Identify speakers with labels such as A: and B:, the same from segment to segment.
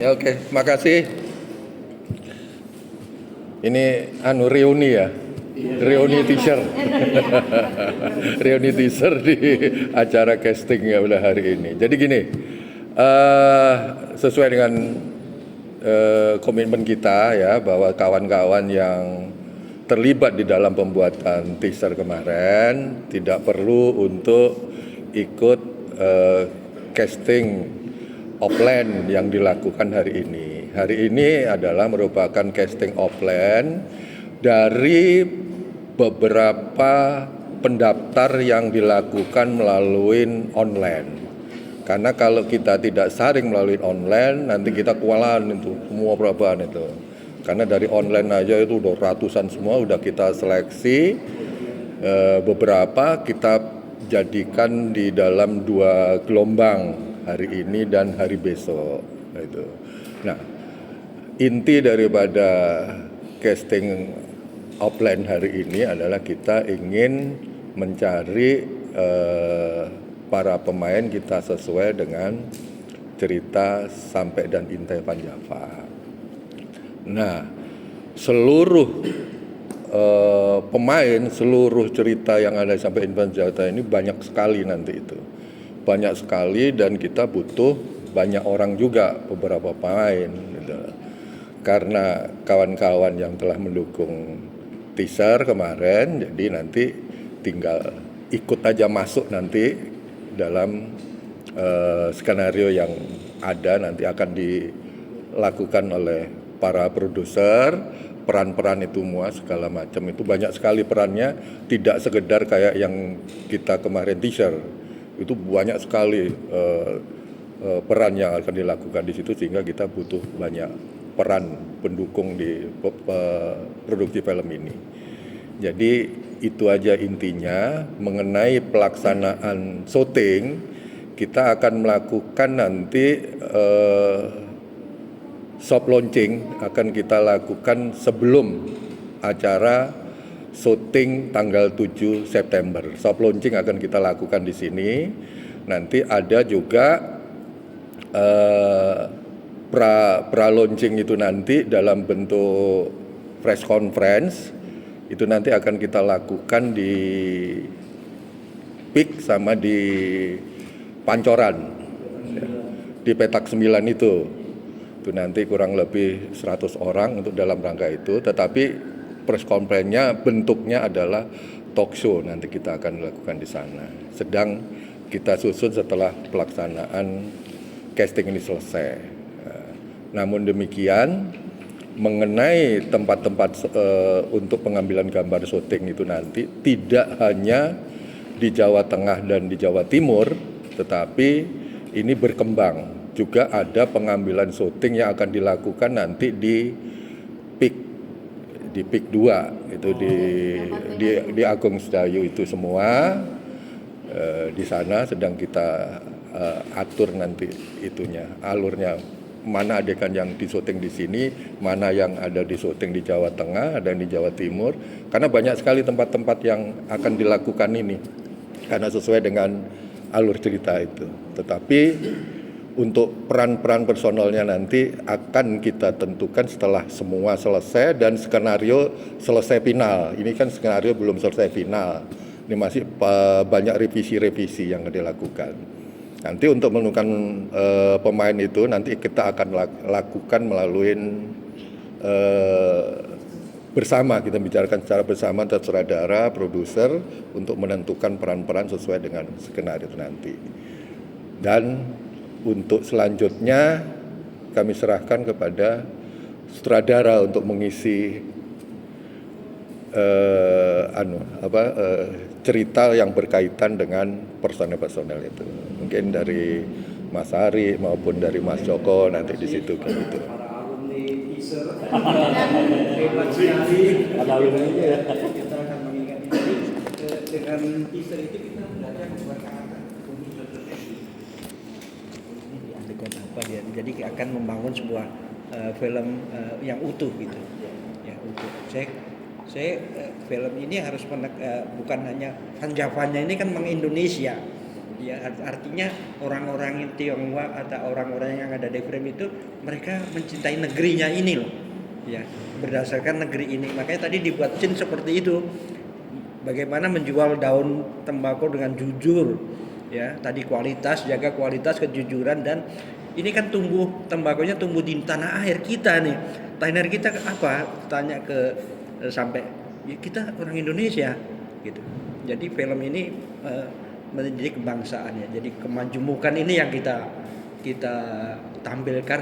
A: Ya, oke, makasih. Ini reuni ya. Reuni teaser. Reuni teaser di acara casting ya udah hari ini. Jadi gini, sesuai dengan komitmen kita ya bahwa kawan-kawan yang terlibat di dalam pembuatan teaser kemarin tidak perlu untuk ikut casting offline yang dilakukan hari ini. Hari ini adalah merupakan casting offline dari beberapa pendaftar yang dilakukan melalui online. Karena kalau kita tidak saring melalui online, nanti kita kewalahan itu semua perapaan itu. Karena dari online aja itu udah ratusan semua, udah kita seleksi beberapa kita jadikan di dalam 2 gelombang, hari ini dan hari besok. Itu. Nah, inti daripada casting offline hari ini adalah kita ingin mencari para pemain kita sesuai dengan cerita Sampai dan Intai Panjava. Nah, seluruh pemain, seluruh cerita yang ada Sampai Intai Panjava ini banyak sekali nanti itu. Banyak sekali dan kita butuh banyak orang juga, beberapa pemain gitu. Karena kawan-kawan yang telah mendukung teaser kemarin, jadi nanti tinggal ikut aja masuk nanti dalam skenario yang ada, nanti akan dilakukan oleh para produser, peran-peran itu semua segala macam itu banyak sekali perannya, tidak sekedar kayak yang kita kemarin teaser, itu banyak sekali peran yang akan dilakukan di situ sehingga kita butuh banyak peran pendukung di produksi film ini. Jadi itu aja intinya. Mengenai pelaksanaan syuting, kita akan melakukan nanti soft launching akan kita lakukan sebelum acara syuting tanggal 7 September. Soft launching akan kita lakukan di sini. Nanti ada juga pra launching itu nanti dalam bentuk press conference, itu nanti akan kita lakukan di PIK sama di Pancoran, di Petak 9 itu nanti kurang lebih 100 orang untuk dalam rangka itu, tetapi press conference-nya bentuknya adalah talk show, nanti kita akan lakukan di sana. Sedang kita susun setelah pelaksanaan casting ini selesai. Namun demikian, mengenai tempat-tempat untuk pengambilan gambar syuting itu nanti tidak hanya di Jawa Tengah dan di Jawa Timur, tetapi ini berkembang. Juga ada pengambilan syuting yang akan dilakukan nanti di PIK 2 itu di Agung Sedayu itu semua. Di sana sedang kita atur nanti itunya, alurnya, mana adegan yang disyuting di sini, mana yang ada di syuting di Jawa Tengah dan di Jawa Timur, karena banyak sekali tempat-tempat yang akan dilakukan ini karena sesuai dengan alur cerita itu. Tetapi untuk peran-peran personalnya nanti akan kita tentukan setelah semua selesai dan skenario selesai final. Ini kan skenario belum selesai final. Ini masih banyak revisi-revisi yang dilakukan. Nanti untuk menentukan pemain itu nanti kita akan lakukan melalui bersama, kita bicarakan secara bersama antara sutradara, produser untuk menentukan peran-peran sesuai dengan skenario itu nanti. Dan untuk selanjutnya kami serahkan kepada sutradara untuk mengisi cerita yang berkaitan dengan personel-personel itu. Mungkin dari Mas Ari maupun dari Mas Joko nanti di situ gitu.
B: Para alumni teaser hebat sekali. Ada alumninya ya. Kita akan mengingat ini dengan teaser itu kita belajar membuat karakter ini di adegan apa dia. Jadi akan membangun sebuah film yang utuh gitu. Ya utuh. Saya film ini harus bukan hanya Panjavanya ini kan Indonesia. Ya artinya orang-orang yang Tionghoa atau orang-orang yang ada di frame itu mereka mencintai negerinya ini loh. Ya, berdasarkan negeri ini. Makanya tadi dibuat scene seperti itu. Bagaimana menjual daun tembakau dengan jujur. Ya, tadi kualitas, jaga kualitas, kejujuran, dan ini kan tembakonya tumbuh di tanah air kita nih. Tanah air kita apa? Tanya ke sampai ya kita orang Indonesia gitu. Jadi film ini menjadi kebangsaan ya. Jadi kemajumukan ini yang kita tampilkan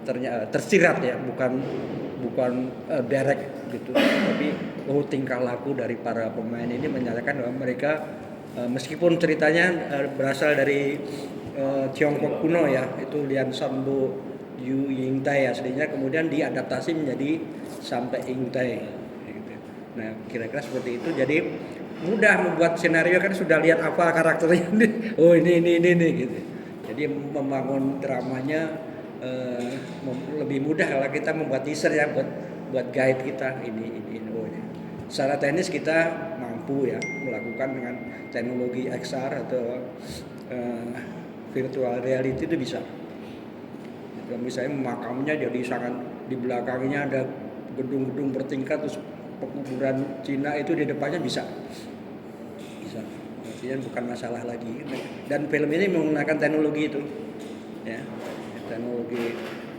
B: ternyata tersirat ya, bukan direct gitu. Tapi tingkah laku dari para pemain ini menyatakan bahwa mereka meskipun ceritanya berasal dari Tiongkok kuno ya, itu Lian Sanbo Yu Yingtai aslinya, kemudian diadaptasi menjadi sampai Yingtai gitu. Nah kira-kira seperti itu. Jadi mudah membuat skenario kan sudah lihat apa karakternya oh ini gitu. Jadi membangun dramanya lebih mudah kalau kita membuat teaser ya, buat guide kita ini oh ya. Secara teknis kita mampu ya melakukan dengan teknologi XR atau virtual reality itu bisa. Kalau misalnya makamnya jadi sangat, di belakangnya ada gedung-gedung bertingkat, terus pekuburan Cina itu di depannya bisa. Artinya bukan masalah lagi. Dan film ini menggunakan teknologi itu, ya, teknologi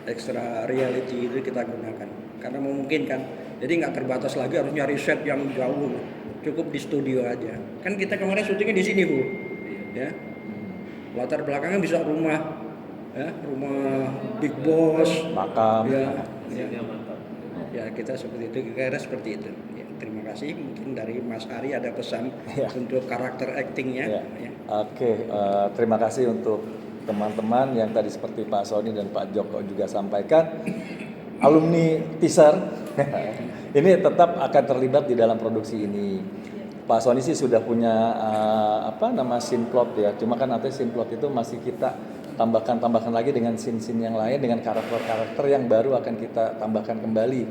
B: extra reality itu kita gunakan karena memungkinkan. Jadi nggak terbatas lagi harus nyari set yang jauh, cukup di studio aja. Kan kita kemarin syutingnya di sini Bu, ya. Latar belakangnya bisa rumah, ya, rumah Big Boss,
C: makam.
B: Ya kita seperti itu, kira-kira seperti itu. Ya, terima kasih. Mungkin dari Mas Ari ada pesan untuk karakter actingnya. Ya.
C: Oke, terima kasih untuk teman-teman yang tadi seperti Pak Sony dan Pak Joko juga sampaikan, alumni teaser ini tetap akan terlibat di dalam produksi ini. Pak Sony sih sudah punya scene plot ya, cuma kan nanti scene plot itu masih kita tambahkan lagi dengan scene-scene yang lain, dengan karakter-karakter yang baru akan kita tambahkan kembali.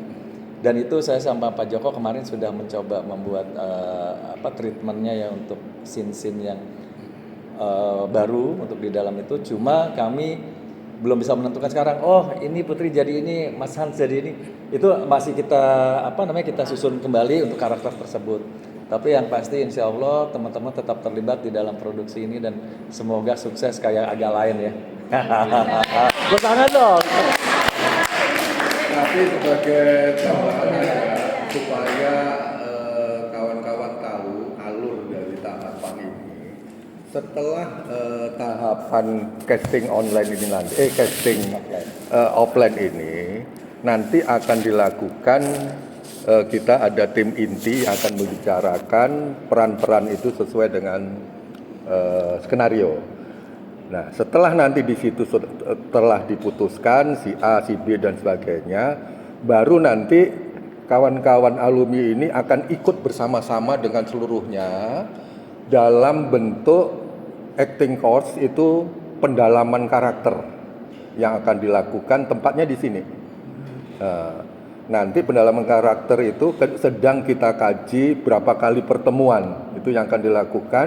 C: Dan itu saya sama Pak Joko kemarin sudah mencoba membuat treatmentnya ya untuk scene-scene yang baru untuk di dalam itu. Cuma kami belum bisa menentukan sekarang. Oh ini Putri jadi ini, Mas Hans jadi ini. Itu masih kita susun kembali untuk karakter tersebut. Tapi yang pasti insya Allah teman-teman tetap terlibat di dalam produksi ini dan semoga sukses kayak agak lain ya. Bertangan dong.
A: Tapi sebagai tambahannya supaya kawan-kawan tahu alur dari tahapan ini, setelah tahapan casting online ini nanti, casting offline ini nanti akan dilakukan. Kita ada tim inti yang akan membicarakan peran-peran itu sesuai dengan skenario. Nah, setelah nanti di situ telah diputuskan si A, si B dan sebagainya, baru nanti kawan-kawan alumni ini akan ikut bersama-sama dengan seluruhnya dalam bentuk acting course, itu pendalaman karakter yang akan dilakukan, tempatnya di sini. Nanti pendalaman karakter itu sedang kita kaji berapa kali pertemuan, itu yang akan dilakukan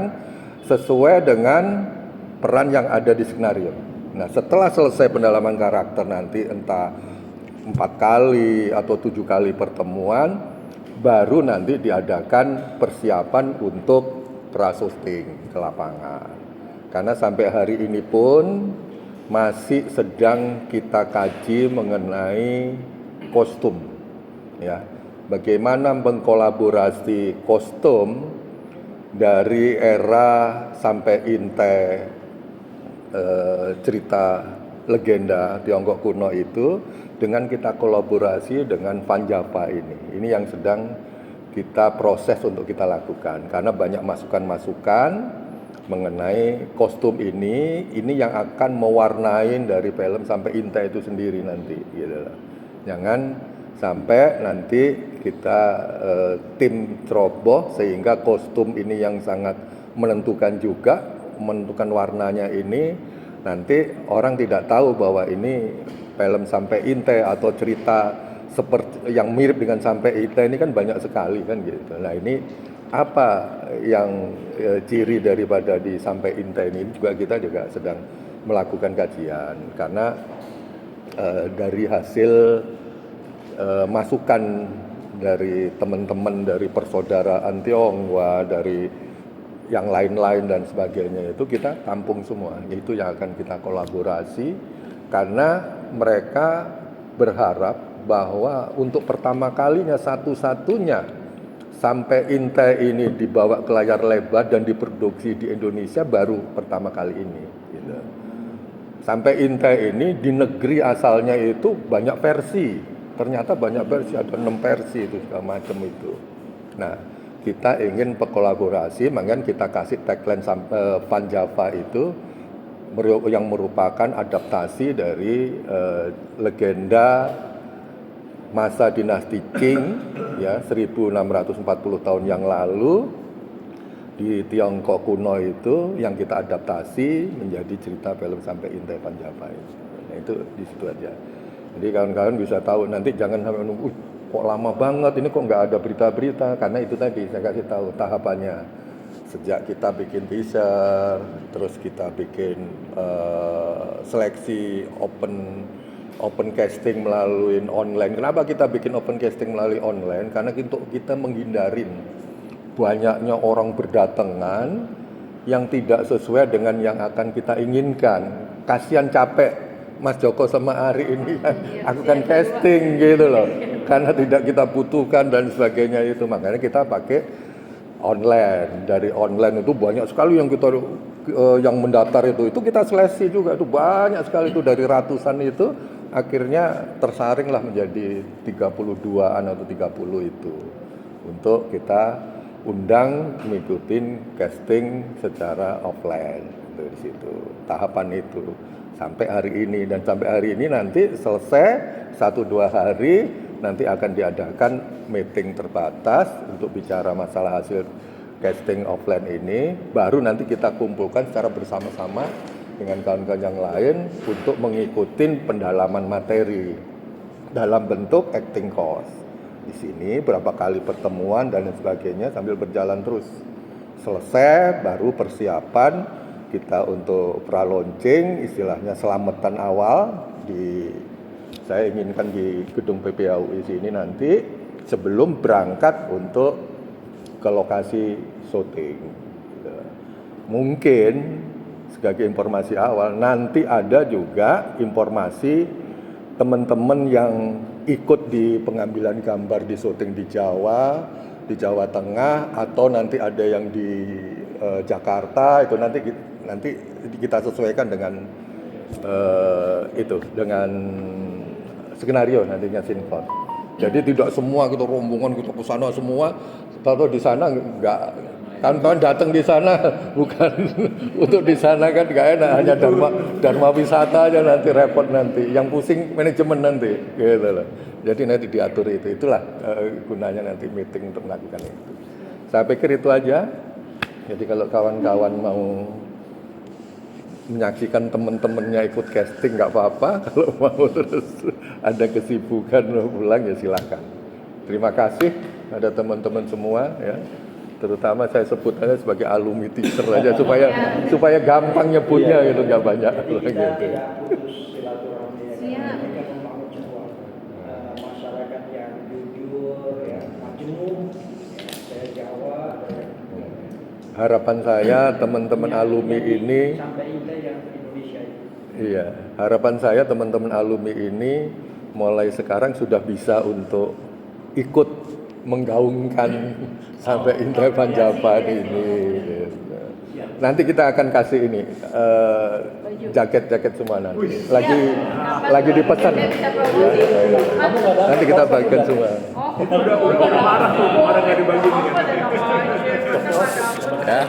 A: sesuai dengan peran yang ada di skenario. Nah setelah selesai pendalaman karakter nanti entah 4 kali atau 7 kali pertemuan, baru nanti diadakan persiapan untuk pra-syuting ke lapangan. Karena sampai hari ini pun masih sedang kita kaji mengenai kostum, ya, bagaimana mengkolaborasi kostum dari era sampai Intai, cerita legenda Tiongkok kuno itu, dengan kita kolaborasi dengan Vanjapa ini yang sedang kita proses untuk kita lakukan, karena banyak masukan-masukan mengenai kostum ini yang akan mewarnai dari film sampai Intai itu sendiri nanti, gitu. Jangan sampai nanti kita tim ceroboh sehingga kostum ini yang sangat menentukan juga, menentukan warnanya ini, nanti orang tidak tahu bahwa ini film sampai Intai atau cerita seperti yang mirip dengan sampai Intai ini kan banyak sekali kan gitu. Nah ini apa yang ciri daripada di sampai Intai ini juga kita sedang melakukan kajian karena dari hasil masukan dari teman-teman dari persaudaraan Tionghoa, dari yang lain-lain dan sebagainya itu kita tampung semua. Itu yang akan kita kolaborasi karena mereka berharap bahwa untuk pertama kalinya satu-satunya sampai Intai ini dibawa ke layar lebar dan diproduksi di Indonesia baru pertama kali ini. Gitu. Sampai Intai ini di negeri asalnya itu banyak versi. Ternyata banyak versi, ada 6 versi itu segala macam itu. Nah, kita ingin berkolaborasi, makanya kita kasih tagline Panjava itu yang merupakan adaptasi dari legenda masa dinasti Qing ya 1640 tahun yang lalu di Tiongkok kuno itu yang kita adaptasi menjadi cerita film sampai Intai Panjava itu. Nah, itu di situ aja. Jadi kawan-kawan bisa tahu nanti jangan sampai menunggu kok lama banget ini kok nggak ada berita-berita karena itu tadi saya kasih tahu tahapannya sejak kita bikin teaser terus kita bikin seleksi open casting melalui online. Kenapa kita bikin open casting melalui online? Karena untuk kita menghindarin banyaknya orang berdatangan yang tidak sesuai dengan yang akan kita inginkan. Kasihan capek Mas Joko sama Ari ini aku kan casting gitu loh. Karena tidak kita butuhkan dan sebagainya itu. Makanya kita pakai online. Dari online itu banyak sekali yang kita yang mendaftar itu kita seleksi juga itu banyak sekali itu dari ratusan itu akhirnya tersaringlah menjadi 32-an atau 30 itu untuk kita undang mengikutin casting secara offline itu di situ tahapan itu sampai hari ini dan sampai hari ini nanti selesai 1-2 hari nanti akan diadakan meeting terbatas untuk bicara masalah hasil casting offline ini baru nanti kita kumpulkan secara bersama-sama dengan kawan-kawan yang lain untuk mengikuti pendalaman materi dalam bentuk acting course. Di sini berapa kali pertemuan dan sebagainya sambil berjalan terus. Selesai baru persiapan kita untuk pra-launching istilahnya selamatan awal saya inginkan di gedung PPAUI sini nanti sebelum berangkat untuk ke lokasi syuting. Mungkin sebagai informasi awal nanti ada juga informasi teman-teman yang ikut di pengambilan gambar di syuting di Jawa Tengah atau nanti ada yang di Jakarta itu nanti kita sesuaikan dengan dengan skenario nantinya sinkron. Jadi tidak semua kita rombongan kita ke sana semua, kalau di sana enggak kawan-kawan datang di sana bukan untuk di sana kan enggak enak hanya dharma wisata aja nanti repot nanti. Yang pusing manajemen nanti gitu loh. Jadi nanti diatur itulah gunanya nanti meeting untuk melakukan itu. Saya pikir itu aja. Jadi kalau kawan-kawan mau menyaksikan teman-temannya ikut casting nggak apa-apa, kalau mau terus ada kesibukan pulang ya silakan. Terima kasih ada teman-teman semua ya, terutama saya sebut aja sebagai alumni teaser aja supaya gampang nyebutnya gitu nggak banyak gitu.
B: Masyarakat yang jujur ya, majemuk, saya Jawa.
A: Harapan saya teman-teman alumni ini iya, harapan saya teman-teman alumni ini mulai sekarang sudah bisa untuk ikut menggaungkan sampai Intai Panjava ini. Nanti kita akan kasih ini jaket-jaket semua nanti. Lagi dipesan. Nanti kita bagikan semua.
D: Udah marah tuh, kemarin nggak dibagi nih.
A: Ya.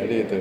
A: Jadi itu.